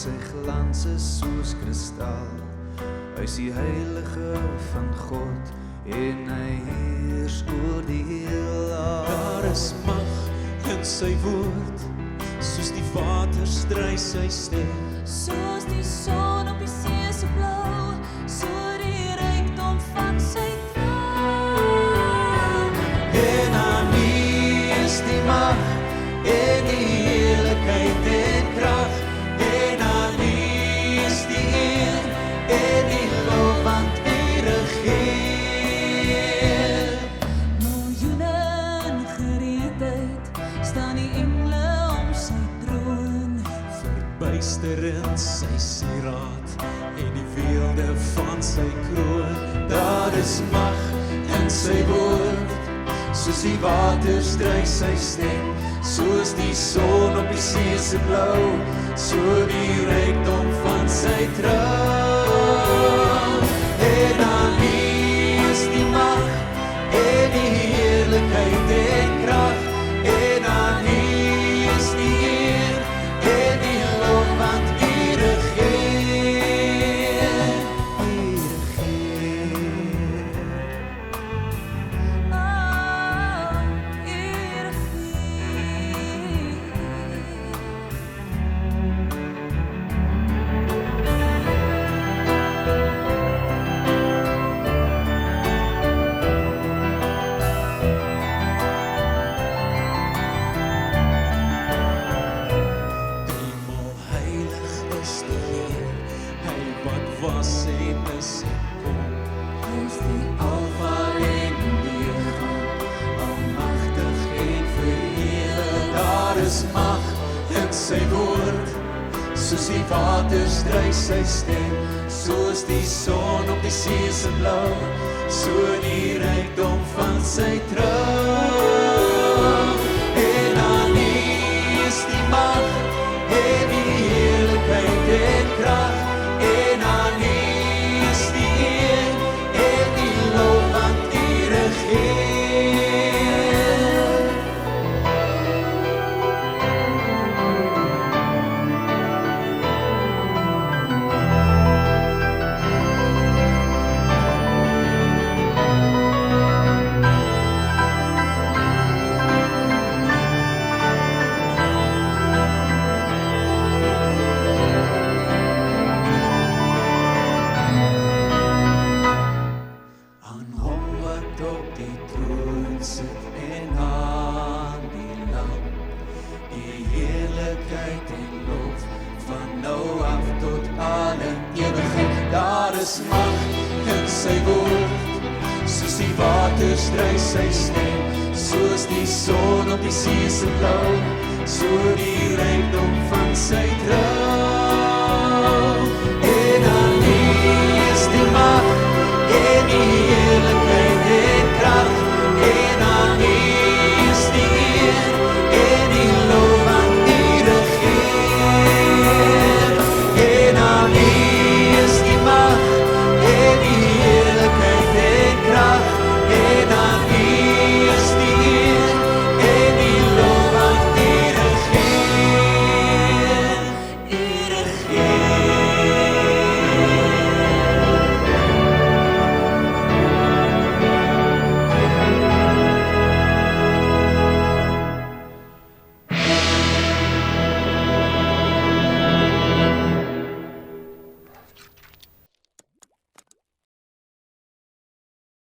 sy glans is soos kristal. Hy is die heilige van God en hy heers oor die heelal. Daar is mag in sy woord, soos die water stry sy stem. Soos die son op die see se blou, so die rykdom van sy trou. En aan U is die mag en die heerlikheid en krag. En aan U is die eer en die lof, want U regeer. Miljoene in gereedheid, staan die engele om sy troon. Verbuisterend sy sieraad en die weelde van sy kroon. Daar is mag in sy woord, soos die water stry sy stem. Soos die son op die see se blou, so die rykdom van sy trou. En aan U is die mag en die heerlikheid en krag. En aan U is die eer en die lof, want U regeer. U regeer. Oh, U regeer. Hemel heilig is die Heer, hy wat was en is en kom. Hy is die Alfa en Omega, almagtig en verheerlik. Daar is mag in sy woord, soos die water stry sy stem. Soos die son op die see se blou, so die rykdom van sy trou. En aan U is die mag en die heerlikheid en krag. En aan U is die eer en die lof, want U regeer. Aan hom wat op die troon sit en aan die lam, die heerlikheid en lof, van nou af tot alle ewigheid. Daar is mag in sy woord, soos die water stry sy stem. Soos die son op die see se blou, so die rykdom van sy trou. En aan U is die mag en die